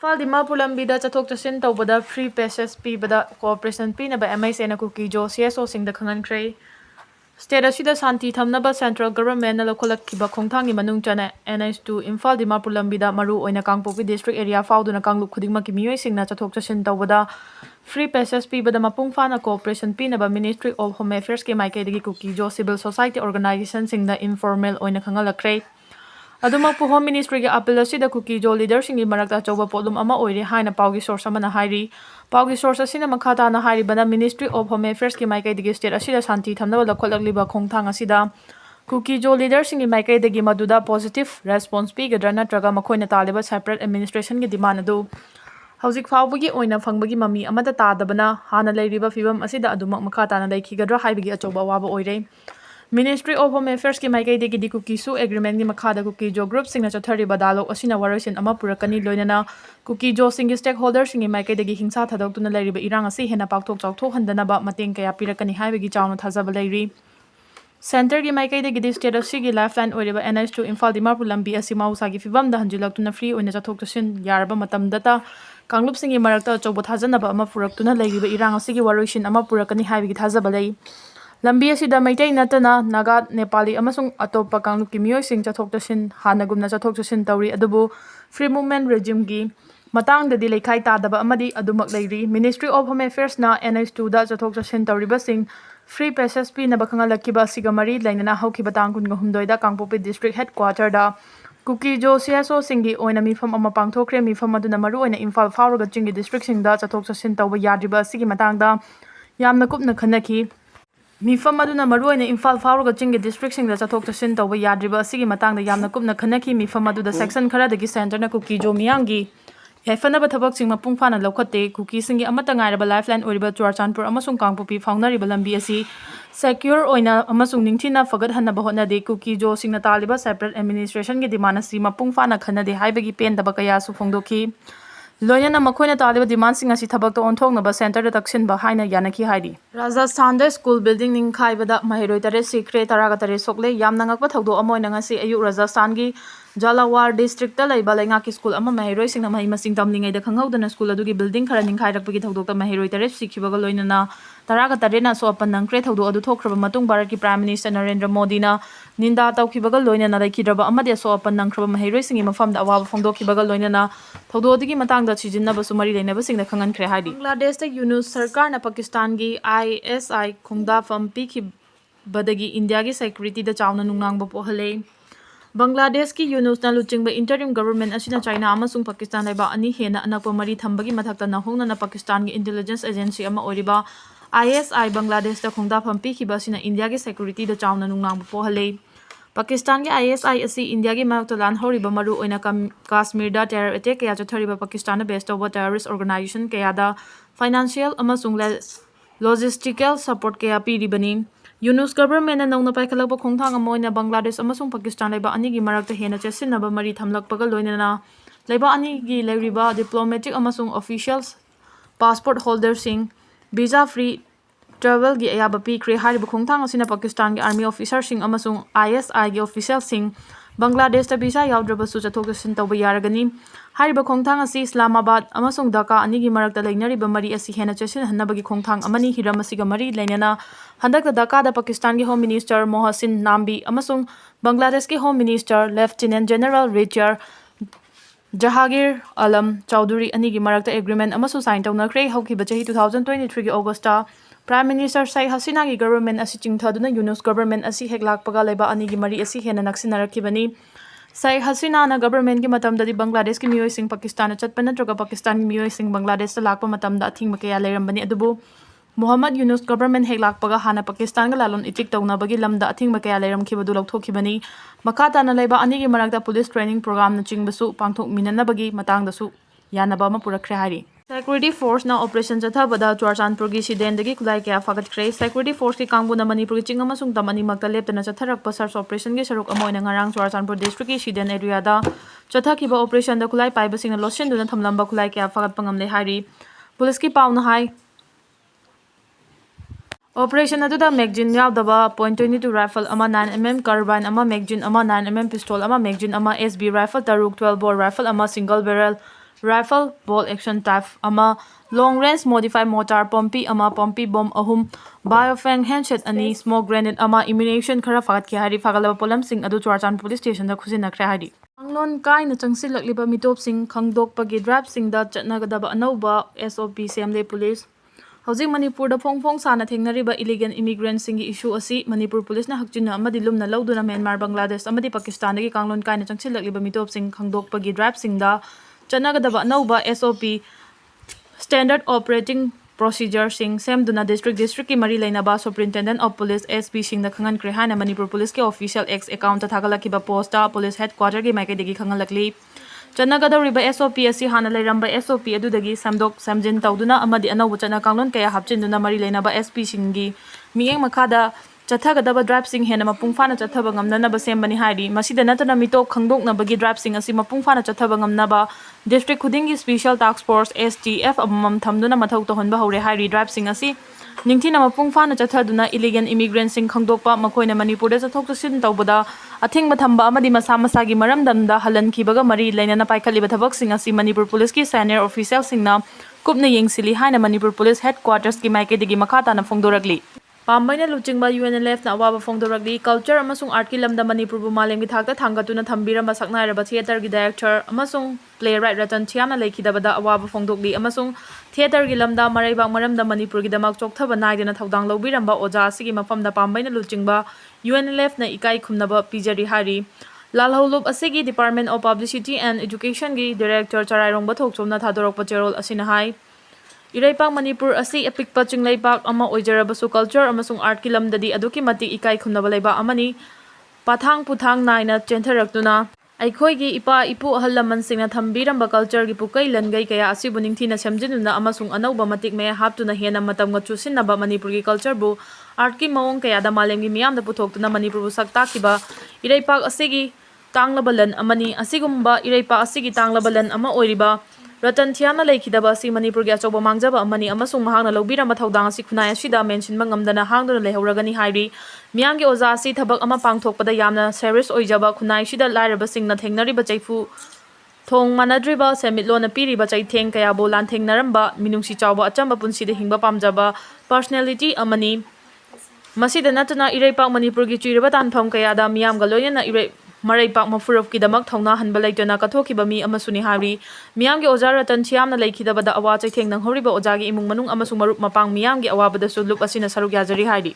Imphal Dimapur lambida chathok chasin tawbada free passes pibada cooperation pinaba MSA na Kuki Jo CSO singda khangankhrei. State asida santi thamnaba central government na lokholakkiba khongthangi manung chana NH2 Imphal Dimapur lambida maru oina Kangpopi district area fauduna kanglup khudingma ki miyoi singna chathok chasin tawbada free passes pibada mapung fana cooperation pinaba Ministry of Home Affairs ke maikaidagi Kuki Jo civil society organization singda informal oina khangalakhrei. Adumakpu Home Ministry ke appeal asida Kuki Jo leaders singi marakta chawba potlum ama oire haina paugi source amana hairi. Paugi source asina makhata na hairi bana Ministry of Home Affairs ke maikai digi state asida santi thamnaba lakholakliba khongthang asida Kuki Jo leaders singi maikai digi maduda positive response pi gadra natraga makhoina taliba separate administration ke demand adu Hauzik faubagi oina fangbagi mami amata tadabana hana leiriba fibam asida adumak makhata na laikhigadra haibagi achawba waba oire. Ministry of Home Affairs ki maikai degi di Kuki su agreement ni makhada Kuki Jo group singna chathari badalok asina waroisin ama purakani loinana Kuki Jo singi stakeholders singi maikai degi hingsa thadok tuna lairiba irang asi hena pakthok chawthok handanaba mateng kaya pirakani haibagi chawna thajaba lairi. Center ki maikai degi di state asigi lifeline oiriba NH2 Imphal Dimapur lambi asi mausagi fibamda hanjilak tuna free oina chathok chasin yaraba matam data Kanglup singi marakta chawba thajanaba ama purak tuna lairiba irang asigi waroisin ama purakani haibagi thajaba lai. Lambi asida maitai natana Naga Nepali amasung atopa kanglup ki miyoi sing chathok chasin hanagumna chathok chasin tawri adubu free movement regime gi matangdadi leikhai tadaba amadi adumak leiri Ministry of Home Affairs na NH2 da chathok chasin tawriba sing free passes pi na bakhangalakkiba asiga mari lainana haukiba tangkun ga humdoi da Kangpopi district headquarter da Kuki Jo CSO singi oina mifam ama pangthokre mifam aduna maru oina Imphal fauraga chingi district sing da chathok chasin tawba yadriba asigi matangda yamna kupna khanaki Mifam aduna maruoina Imphal fauraga chingi district singda chathok chasin tawba yadriba asigi matangda yamna kupna khanaki mifam aduda section kharadagi center na Kuki Jo miyangi yaifanaba thabak sing mapung fana laukhate Kuki singi amata ngairaba lifeline oriba Churachandpur amasung Kangpopi faunariba lambi asi secure oina amasung ningthina fagat hanaba hotnade Kuki Jo singna taliba separate administration gi demand asi mapung fana khanade haibagi pendaba kaya su phongdoki Loyana makhoina taliba demand sing asi thabak to onthoknaba center da taksin ba haina yanaki hairi Rajasthan da school building ning khaibada mahiroi tare Sikhre tare Sokle yamna ngakpa thawdo amoina ngasi ayuk Rajasthan gi Jalawar district ta laiba lainga ki school ama mahiroi singna mahi masing tamlingai da khanghaudana school adugi building khara ning khairakpagi thawdo ta mahiroi tare sikhibaga loinana tare na so apan nangkre thawdo adu thokraba matung Bharat ki Prime Minister Narendra Modi na ninda tawkhibaga loinana laikhidraba amade so apan nangkraba mahiroi singi mafamda awaba phongdokhibaga loinana thawdo adigi matangda chijinna basu mari lainaba singna khangankhre haidi Bangladesh ta Yunus sarkar na Pakistan gi ISI khongda fam pikhi badagi India gi security da chawna nungnangba pohale Bangladesh ki Yunus na luchingba interim government asina China amasung Pakistan laiba ani hena anakpa mari thambagi mathakta na hongna na Pakistan gi intelligence agency ama oriba ISI Bangladesh da khongda pham pikhiba asina India gi security da chawna nungnangba pohale Pakistan gi ISI asi India gi mayokta lan horiba maru oina Kashmir da terror attack kaya chathariba Pakistan na based over terrorist organization kaya da financial amasung logistical support kaya piribani Yunus government na nongna paikhalakpa khongthang amoina Bangladesh amasung Pakistan laiba ani gi marakta hena chesinaba mari thamlakpaga loinana laiba ani gi leiriba diplomatic amasung officials passport holders sing visa free travel gi ayaba Pikhre hariba khongthang asina Pakistan gi army officers sing amasung ISI gi officials sing Bangladesh ta visa yaudraba su chathok chasin tawba yaragani hariba khongthang asi Islamabad amasung Dhaka ani gi marakta leinariba mari asi hena chesin hannabagi khongthang amani hiram asiga mari lainana handakta Dhaka da Pakistan gi Home Minister Mohsin Nambi amasung Bangladesh gi Home Minister Lieutenant General Richard Jahangir Alam Chowdhury ani gi marakta agreement amasu sign tawnakhre haukiba chahi 2023 gi August ta Prime Minister Sheikh Hasina gi government asi chingthaduna Yunus government asi heklakpaga laiba ani gi mari asi hena naksinarakibani Sheikh Hasina na government gi matamda di Bangladesh ki miyoi sing Pakistan na chatpa natraga Pakistan gi miyoi sing Bangladesh ta lakpa matamda athingba kaya leirambani adubu Muhammad Yunus government heklakpaga hana Pakistan ga lalon itik tawnabagi lamda athingba kaya leiramkhibadu lauthokhibani makata na laiba ani gi marakta police training program na chingbasu pangthok minanabagi matangdasu yanaba ma purakre hari Security Force na operation chathabada Churachandpur gi sidendagi kulai kaya fagatkhre Security Force ki kangbuna Manipur gi chingama sung tamani makta leptana chatharakpa search operation gi saruk amoina ngarang Churachandpur district ki siden area da chathakiba operation da kulai paiba singna losenduna thamlamba kulai kaya fagatpa ngamle hari police ki pauna hai Operation aduda magazine yaudaba .22 rifle ama 9mm carbine ama magazine ama 9mm pistol ama magazine ama SB rifle taruk 12 bore rifle ama single barrel rifle bolt action type ama, long range modified mortar pompi ama, pompi bomb ahum, biofang handset ani, smoke grenade ama, ammunition khara fagatke hari fagalaba polamsing adu Churachandpur police station da khusinakhre hari. Anglon kaina changsilaklibा mitopsing khangdokpagi drivesingda chatnagadaba anauba SOP semle police. Housing Manipur da phong sana thengnariba illegal immigrants singi issue asi Manipur police na hakchina amadi lumna lauduna Myanmar Bangladesh amadi Pakistan dagi kanglon kaina changsilaklibा mitopsing khangdokpagi drivesingda chatnagadaba anauba SOP standard operating procedure sing semduna district ki mari lainaba superintendent of police SP sing da khangan kre hana Manipur police ke official X account ta thagalakiba posta police headquarter gi maike degi khangalakli Channagadoriba SOP asi hana lairamba SOP adudagi samdok samjin tawduna amadi anauba chana kanglon kaya hapchinduna mari lainaba SP singi miyeng makhada chathagadaba drive sing hena mapung fana chathaba ngamnanaba sembani hairi masida natana mitop khangdoknabagi drive sing asi mapung fana chathaba ngamnaba district khudingi special task force STF amam thamduna mathau tohonba hore hairi drive sing asi ningthina mapung fana chathaduna illegal immigrants sing khangdokpa makoina Manipur da chathok chasin tawbada athingba thamba amadi masa masagi maramdamda halankibaga mari lainana paikhaliba thabak sing asi Manipur police ki senior official singna kupna yengsili haina Manipur police headquarters ki maike digi makhata na phongdoragli Pambaina luchingba UNLF na awaba phongdoragli culture amasung art ki lamda Manipur bu malemgi thakta thangatuna thambiramba saknairaba theater gi director amasung playwright Ratan Chiamna lekhidabada awaba phongdokli amasung theater gi lamda maraibak maramda Manipur gi damak chokthaba naidena thaudang lobiramba oja asigi mafamda pambaina luchingba UNLF na ikai khumnaba pijari hari lalholup asigi Department of Publicity and Education gi director Charairongba thokchomna thadorokpa cherol asina hai Iraipak Manipur asi apikpa chinglaipak ama oijarabasu culture amasung art ki lamdadi aduki mati ikai khumnaba leiba amani pathang puthang naina chentharakduna aikhoigi ipa ipu ahal laman singna thambiramba culture gi pukai langai kaya asibu ningthina semjinuna amasung anauba matik me haptuna hena matamga chusinnaba Manipur gi culture bu art ki mawong kaya da malemgi miyamda puthoktuna Manipur bu saktakiba iraipak asigi tanglabalan amani asigumba iraipak asigi tanglabalan ama oiriba Ratan Chiamna lekhidaba asi Manipur gi achoba mangjaba amani amasung mahangna lobiramba thaudang asi khunai asida mention mangamdana hangduna lehoragani hairi miyamgi oja asi thabak ama pangthokpada yamna serious oijaba khunai sida lairaba singna thengnariba chaifu thong manadriba semitlona piriba chaitheng kaya bo lanthengnaramba minungsi chawba achamba punsida hingba pamjaba personality amani masida natuna iraipak Manipur gi chuiraba tanpham kaya da miyamga loyana Maraipak mafurov ki damak thongna hanba laitona kathokiba mi amasuni hari miyamgi oja Ratan Chiamna lekhidabada awa chaitheng nang horiba ojagi imung manung amasung marup mapang miyamgi awabada sulup asina saruk yajari hari